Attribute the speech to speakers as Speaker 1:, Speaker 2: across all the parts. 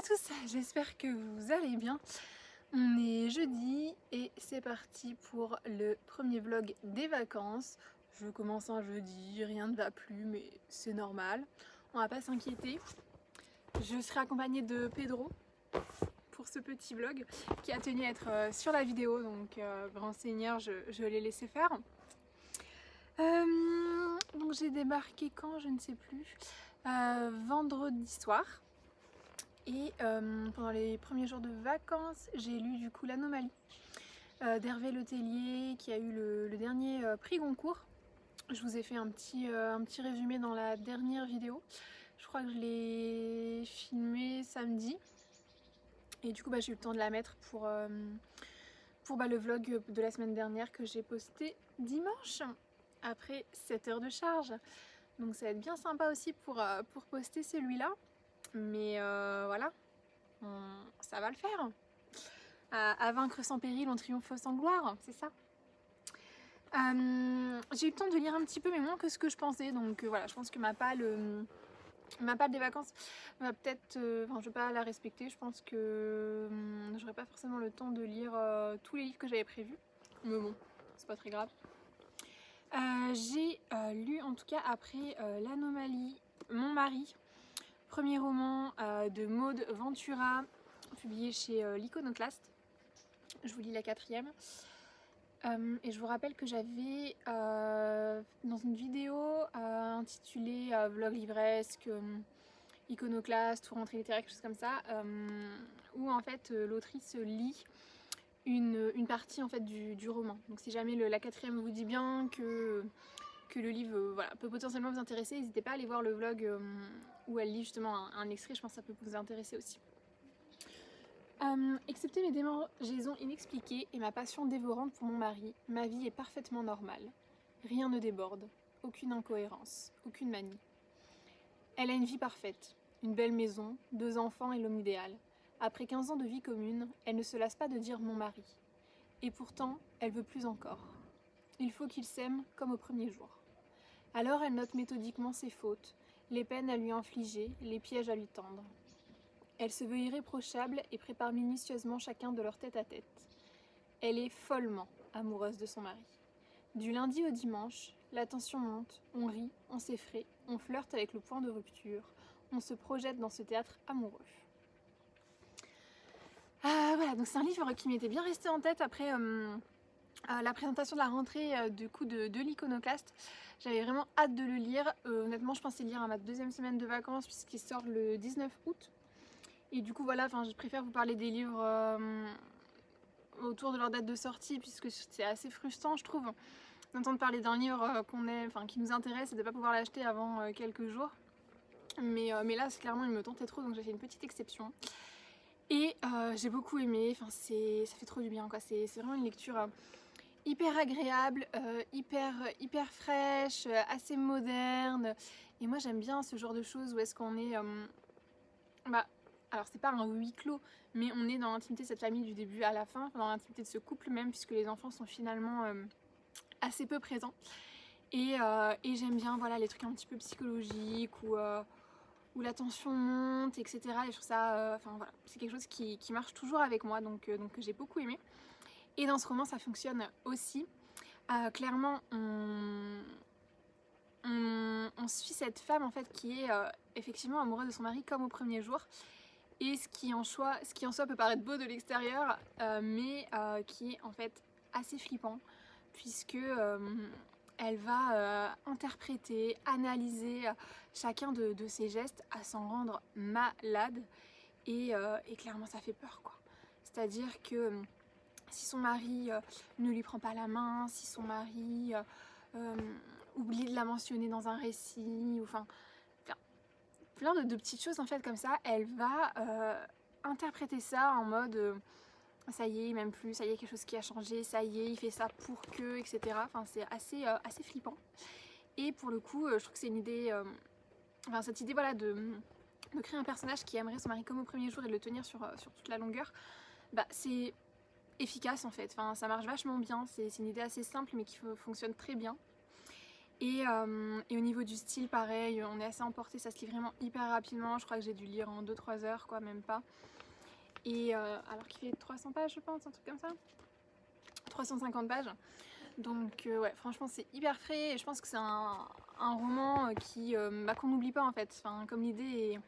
Speaker 1: tous, j'espère que vous allez bien. On est jeudi et c'est parti pour le premier vlog des vacances. Je commence un jeudi, rien ne va plus mais c'est normal. On va pas s'inquiéter. Je serai accompagnée de Pedro pour ce petit vlog qui a tenu à être sur la vidéo, donc grand seigneur, je l'ai laissé faire. Donc j'ai débarqué quand, je ne sais plus, vendredi soir. Et pendant les premiers jours de vacances, j'ai lu du coup L'Anomalie d'Hervé Letellier qui a eu le dernier prix Goncourt. Je vous ai fait un petit résumé dans la dernière vidéo. Je crois que je l'ai filmé samedi. Et du coup j'ai eu le temps de la mettre pour le vlog de la semaine dernière que j'ai posté dimanche après 7 heures de charge. Donc ça va être bien sympa aussi pour poster celui-là. Mais voilà, ça va le faire. À vaincre sans péril, on triomphe sans gloire, c'est ça. J'ai eu le temps de lire un petit peu, mais moins que ce que je pensais. Donc voilà, je pense que ma palle des vacances va peut-être... Enfin, je vais pas la respecter. Je pense que j'aurai pas forcément le temps de lire tous les livres que j'avais prévus. Mais bon, c'est pas très grave. J'ai lu en tout cas après L'Anomalie, Mon mari, premier roman de Maud Ventura, publié chez l'Iconoclaste. Je vous lis la 4e. Et je vous rappelle que j'avais dans une vidéo intitulée Vlog livresque, Iconoclaste ou rentrée littéraire, quelque chose comme ça, où en fait l'autrice lit une partie en fait du roman. Donc si jamais la 4e vous dit bien que le livre voilà, peut potentiellement vous intéresser, n'hésitez pas à aller voir le vlog où elle lit justement un extrait, je pense que ça peut vous intéresser aussi. Excepté mes démangeaisons inexpliquées et ma passion dévorante pour mon mari, ma vie est parfaitement normale. Rien ne déborde, aucune incohérence, aucune manie. Elle a une vie parfaite, une belle maison, 2 enfants et l'homme idéal. Après 15 ans de vie commune, elle ne se lasse pas de dire mon mari. Et pourtant, elle veut plus encore. Il faut qu'ils s'aiment comme au premier jour. Alors elle note méthodiquement ses fautes, les peines à lui infliger, les pièges à lui tendre. Elle se veut irréprochable et prépare minutieusement chacun de leur tête-à-tête. Elle est follement amoureuse de son mari. Du lundi au dimanche, la tension monte, on rit, on s'effraie, on flirte avec le point de rupture, on se projette dans ce théâtre amoureux. Voilà, donc c'est un livre qui m'était bien resté en tête après la présentation de la rentrée de l'Iconoclaste. J'avais vraiment hâte de le lire. Honnêtement, je pensais lire à ma 2e semaine de vacances puisqu'il sort le 19 août. Et du coup voilà, je préfère vous parler des livres autour de leur date de sortie puisque c'est assez frustrant je trouve d'entendre parler d'un livre qui nous intéresse et de ne pas pouvoir l'acheter avant quelques jours. Mais là clairement il me tentait trop, donc j'ai fait une petite exception. Et j'ai beaucoup aimé, ça fait trop du bien quoi. C'est vraiment une lecture hyper agréable, hyper fraîche, assez moderne. Et moi j'aime bien ce genre de choses où est-ce qu'on est... alors c'est pas un huis clos, mais on est dans l'intimité de cette famille du début à la fin, dans l'intimité de ce couple même, puisque les enfants sont finalement assez peu présents. Et j'aime bien voilà, les trucs un petit peu psychologiques, où la tension monte, etc. Et je trouve ça, voilà, c'est quelque chose qui marche toujours avec moi, donc j'ai beaucoup aimé. Et dans ce roman ça fonctionne aussi. Clairement on suit cette femme en fait qui est effectivement amoureuse de son mari comme au premier jour. Et ce qui en soi peut paraître beau de l'extérieur, mais qui est en fait assez flippant, puisque elle va interpréter, analyser chacun de ses gestes à s'en rendre malade, et clairement ça fait peur quoi. C'est-à-dire que si son mari ne lui prend pas la main, si son mari oublie de la mentionner dans un récit, plein de petites choses en fait comme ça, elle va interpréter ça en mode ça y est, il m'aime plus, ça y est, quelque chose qui a changé, ça y est, il fait ça pour que, etc. C'est assez flippant. Et pour le coup, je trouve que c'est une idée, cette idée voilà, de créer un personnage qui aimerait son mari comme au premier jour et de le tenir sur toute la longueur, c'est efficace en fait, ça marche vachement bien, c'est une idée assez simple mais qui fonctionne très bien. Et au niveau du style, pareil, on est assez emporté, ça se lit vraiment hyper rapidement. Je crois que j'ai dû lire en 2-3 heures, quoi, même pas. Et alors qu'il fait 300 pages, je pense, un truc comme ça. 350 pages. Donc ouais, franchement, c'est hyper frais. Et je pense que c'est un roman qu'on n'oublie pas en fait. Enfin, comme l'idée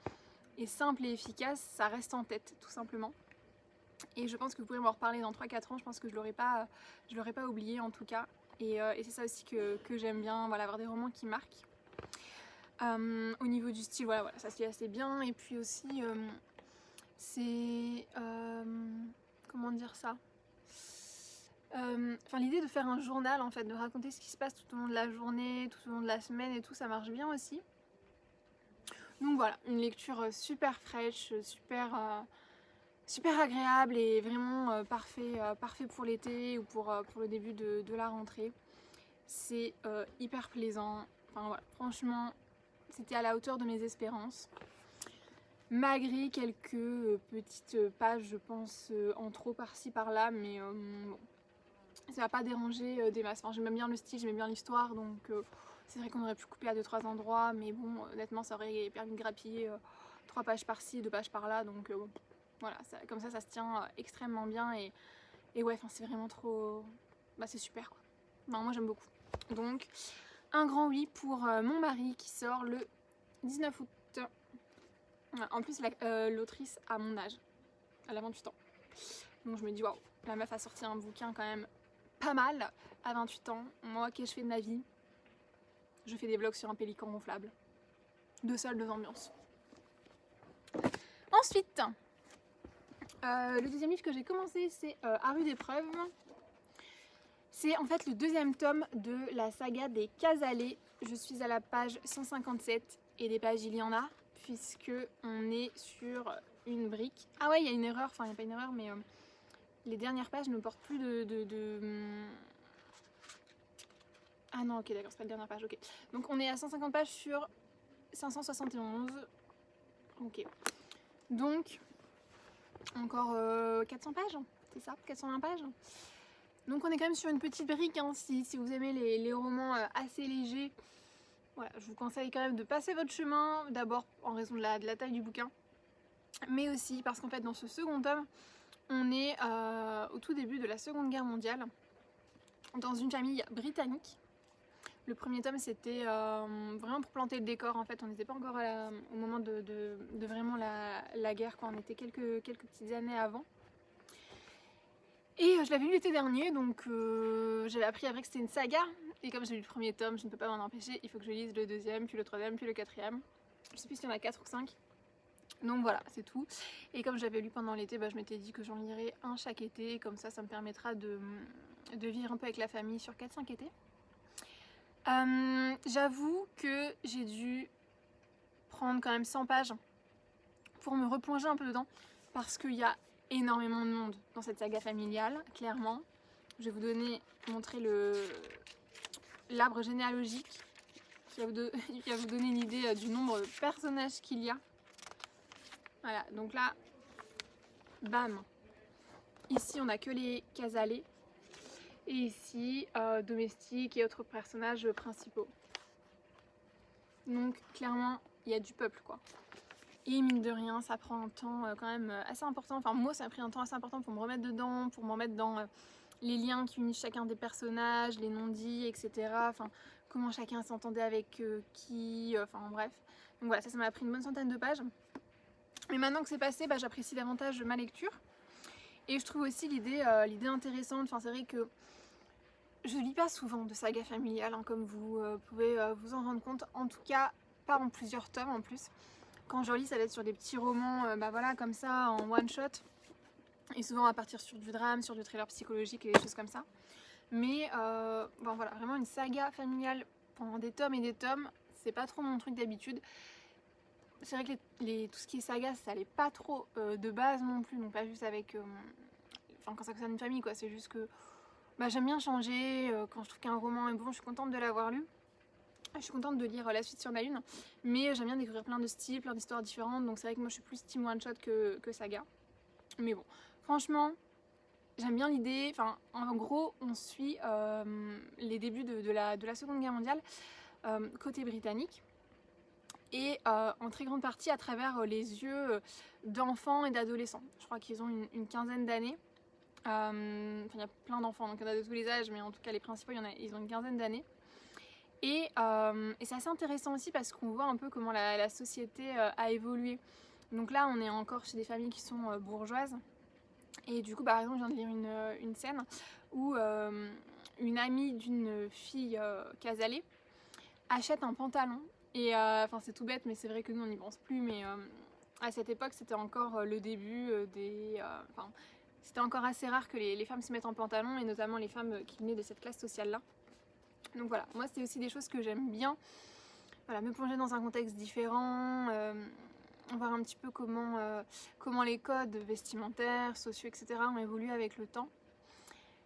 Speaker 1: est simple et efficace, ça reste en tête, tout simplement. Et je pense que vous pourrez m'en reparler dans 3-4 ans. Je pense que je l'aurais pas oublié en tout cas. Et c'est ça aussi que j'aime bien, voilà, avoir des romans qui marquent. Au niveau du style, voilà, ça se lit assez bien. Et puis aussi, c'est... comment dire ça, enfin, l'idée de faire un journal, en fait, de raconter ce qui se passe tout au long de la journée, tout au long de la semaine et tout, ça marche bien aussi. Donc voilà, une lecture super fraîche, super agréable et vraiment parfait pour l'été ou pour le début de la rentrée. C'est hyper plaisant. Enfin voilà, franchement, c'était à la hauteur de mes espérances. Malgré quelques petites pages, je pense, en trop par-ci par-là, mais bon, ça va pas déranger des masses. Enfin, j'aimais bien le style, j'aimais bien l'histoire, donc c'est vrai qu'on aurait pu couper à 2-3 endroits, mais bon, honnêtement, ça aurait permis de grappiller 3 pages par-ci, 2 pages par-là, donc bon, voilà, comme ça se tient extrêmement bien, et ouais, c'est vraiment trop... Bah, c'est super, quoi. Non, moi, j'aime beaucoup. Donc, un grand oui pour Mon mari, qui sort le 19 août. En plus, l'autrice a mon âge, elle a 28 ans. Donc je me dis, waouh, la meuf a sorti un bouquin quand même pas mal à 28 ans. Moi, qu'est-ce que je fais de ma vie? Je fais des vlogs sur un pélican gonflable. 2 salles, 2 ambiances. Ensuite, le deuxième livre que j'ai commencé, c'est À rude épreuve. C'est en fait le deuxième tome de la saga des Casalets. Je suis à la page 157 et des pages il y en a, puisque on est sur une brique. Ah ouais, il y a une erreur, enfin il n'y a pas une erreur, mais les dernières pages ne portent plus Ah non, ok, d'accord, c'est pas la dernière page, ok. Donc on est à 150 pages sur 571. Ok. Donc, encore 400 pages, c'est ça, 420 pages. Donc on est quand même sur une petite brique, hein, si vous aimez les romans assez légers. Voilà, je vous conseille quand même de passer votre chemin, d'abord en raison de la taille du bouquin, mais aussi parce qu'en fait dans ce second tome, on est au tout début de la Seconde Guerre mondiale, dans une famille britannique. Le premier tome, c'était vraiment pour planter le décor, en fait. On n'était pas encore au moment de vraiment la guerre, quoi. On était quelques petites années avant. Et je l'avais lu l'été dernier, donc j'avais appris après que c'était une saga. Et comme j'ai lu le premier tome, je ne peux pas m'en empêcher. Il faut que je lise le deuxième, puis le troisième, puis le quatrième. Je sais plus s'il y en a 4 ou 5. Donc voilà, c'est tout. Et comme j'avais lu pendant l'été, je m'étais dit que j'en lirais un chaque été. Comme ça me permettra de vivre un peu avec la famille sur 4-5 étés. J'avoue que j'ai dû prendre quand même 100 pages pour me replonger un peu dedans, parce qu'il y a énormément de monde dans cette saga familiale, clairement. Je vais vous montrer l'arbre généalogique qui va vous donner une idée du nombre de personnages qu'il y a. Voilà, donc là, bam. Ici, on n'a que les Casalets. Et ici, domestiques et autres personnages principaux. Donc clairement, il y a du peuple, quoi. Et mine de rien, ça prend un temps quand même assez important. Enfin, moi, ça a pris un temps assez important pour me remettre dedans, pour me remettre dans les liens qui unissent chacun des personnages, les non-dits, etc. Enfin, comment chacun s'entendait avec qui, enfin bref. Donc voilà, ça m'a pris une bonne centaine de pages. Mais maintenant que c'est passé, j'apprécie davantage ma lecture. Et je trouve aussi l'idée intéressante. Enfin, c'est vrai que je lis pas souvent de saga familiale, hein, comme vous pouvez vous en rendre compte. En tout cas, pas en plusieurs tomes en plus. Quand je lis, ça va être sur des petits romans, voilà, comme ça, en one shot. Et souvent à partir sur du drame, sur du thriller psychologique et des choses comme ça. Mais voilà, vraiment une saga familiale pendant des tomes et des tomes, c'est pas trop mon truc d'habitude. C'est vrai que tout ce qui est saga, ça allait pas trop de base non plus, donc pas juste avec... quand ça concerne une famille, quoi. C'est juste que j'aime bien changer. Quand je trouve qu'un roman est bon, je suis contente de l'avoir lu. Je suis contente de lire la suite sur la lune, mais j'aime bien découvrir plein de styles, plein d'histoires différentes, donc c'est vrai que moi je suis plus team one shot que saga. Mais bon, franchement, j'aime bien l'idée, enfin en gros on suit les débuts de la Seconde Guerre mondiale côté britannique et en très grande partie à travers les yeux d'enfants et d'adolescents. Je crois qu'ils ont une quinzaine d'années. Enfin, il y a plein d'enfants, donc il y en a de tous les âges, mais en tout cas les principaux, ils ont une quinzaine d'années. Et c'est assez intéressant aussi parce qu'on voit un peu comment la société a évolué. Donc là, on est encore chez des familles qui sont bourgeoises. Et du coup, par exemple, je viens de lire une scène où une amie d'une fille casalée achète un pantalon. Et enfin, c'est tout bête, mais c'est vrai que nous, on n'y pense plus. Mais à cette époque, c'était encore le début des... Enfin, c'était encore assez rare que les femmes se mettent en pantalon, et notamment les femmes qui venaient de cette classe sociale-là. Donc voilà, moi, c'est aussi des choses que j'aime bien. Voilà, me plonger dans un contexte différent, voir un petit peu comment les codes vestimentaires, sociaux, etc. ont évolué avec le temps.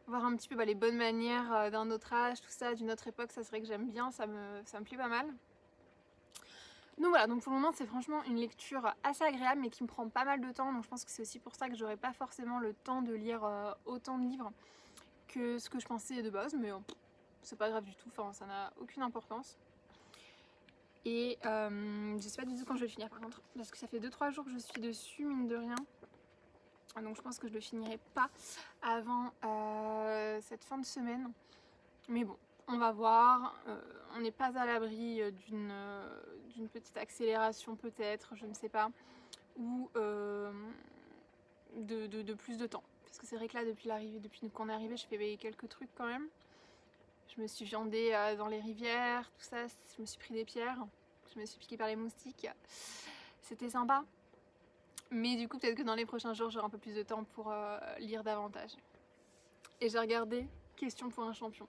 Speaker 1: Voir un petit peu les bonnes manières d'un autre âge, tout ça, d'une autre époque, ça c'est vrai que j'aime bien, ça me plaît pas mal. Donc voilà, donc pour le moment c'est franchement une lecture assez agréable mais qui me prend pas mal de temps, donc je pense que c'est aussi pour ça que j'aurais pas forcément le temps de lire autant de livres que ce que je pensais de base, mais c'est pas grave du tout, enfin ça n'a aucune importance. Et je sais pas du tout quand je vais le finir par contre, parce que ça fait 2-3 jours que je suis dessus, mine de rien. Donc je pense que je le finirai pas avant cette fin de semaine. Mais bon, on va voir. On n'est pas à l'abri d'une petite accélération peut-être, je ne sais pas. Ou de plus de temps. Parce que c'est vrai que là, depuis qu'on est arrivé, je fais quelques trucs quand même. Je me suis viandée dans les rivières, tout ça. Je me suis pris des pierres. Je me suis piquée par les moustiques. C'était sympa. Mais du coup, peut-être que dans les prochains jours, j'aurai un peu plus de temps pour lire davantage. Et j'ai regardé Question pour un champion.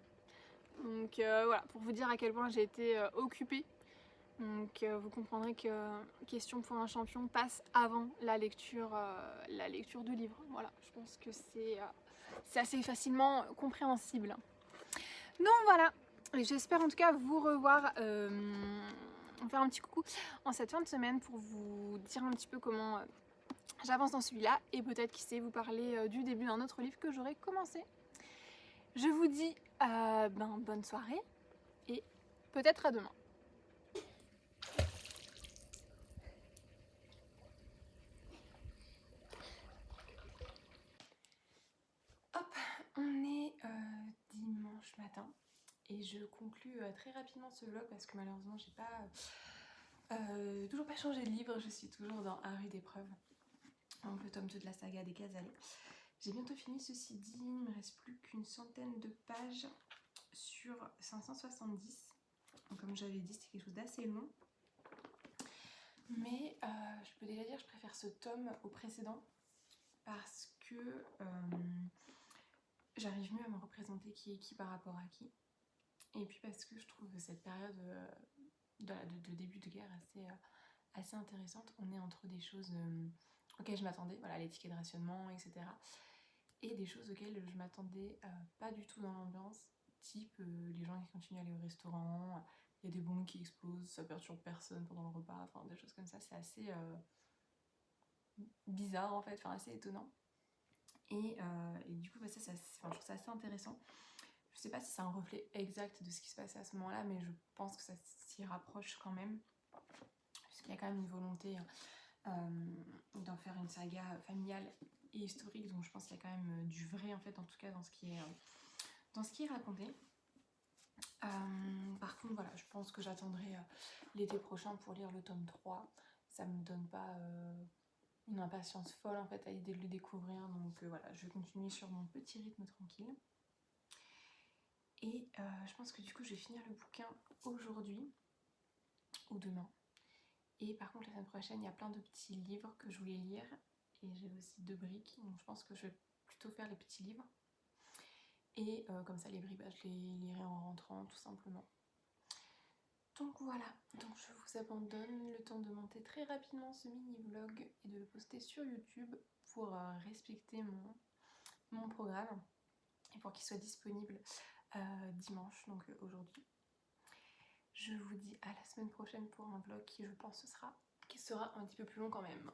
Speaker 1: Donc voilà, pour vous dire à quel point j'ai été occupée. Donc vous comprendrez que Question pour un champion passe avant la lecture du livre. Voilà, je pense que c'est assez facilement compréhensible. Donc voilà, j'espère en tout cas vous revoir, faire un petit coucou en cette fin de semaine pour vous dire un petit peu comment j'avance dans celui-là et peut-être qui sait vous parler du début d'un autre livre que j'aurais commencé. Je vous dis bonne soirée et peut-être à demain. Hop, on est dimanche matin et je conclus très rapidement ce vlog parce que malheureusement j'ai pas toujours pas changé de livre, je suis toujours dans Un rude épreuve, donc le tome 2 de la saga des Casalets. J'ai bientôt fini, ceci dit, il me reste plus qu'une centaine de pages sur 570. Donc, comme j'avais dit, c'était quelque chose d'assez long. Mais je peux déjà dire que je préfère ce tome au précédent parce que j'arrive mieux à me représenter qui est qui par rapport à qui. Et puis parce que je trouve cette période de début de guerre assez intéressante. On est entre des choses auxquelles je m'attendais, voilà, les tickets de rationnement, etc. Et des choses auxquelles je m'attendais pas du tout dans l'ambiance, type les gens qui continuent à aller au restaurant, il y a des bombes qui explosent, ça perturbe personne pendant le repas, enfin des choses comme ça, c'est assez bizarre en fait, enfin assez étonnant. Et du coup je trouve ça assez intéressant. Je sais pas si c'est un reflet exact de ce qui se passait à ce moment-là, mais je pense que ça s'y rapproche quand même, puisqu'il y a quand même une volonté d'en faire une saga familiale et historique, donc je pense qu'il y a quand même du vrai en fait, en tout cas dans ce qui est raconté. Par contre voilà, je pense que j'attendrai l'été prochain pour lire le tome 3. Ça me donne pas une impatience folle en fait à l'idée de le découvrir, donc voilà, je vais continuer sur mon petit rythme tranquille. Et je pense que du coup je vais finir le bouquin aujourd'hui ou demain. Et par contre la semaine prochaine il y a plein de petits livres que je voulais lire et j'ai aussi 2 briques, donc je pense que je vais plutôt faire les petits livres. Et comme ça les briques je les lirai en rentrant tout simplement. Donc voilà, donc je vous abandonne le temps de monter très rapidement ce mini vlog et de le poster sur YouTube pour respecter mon programme et pour qu'il soit disponible dimanche, donc aujourd'hui. Je vous dis à la semaine prochaine pour un vlog qui je pense sera un petit peu plus long quand même.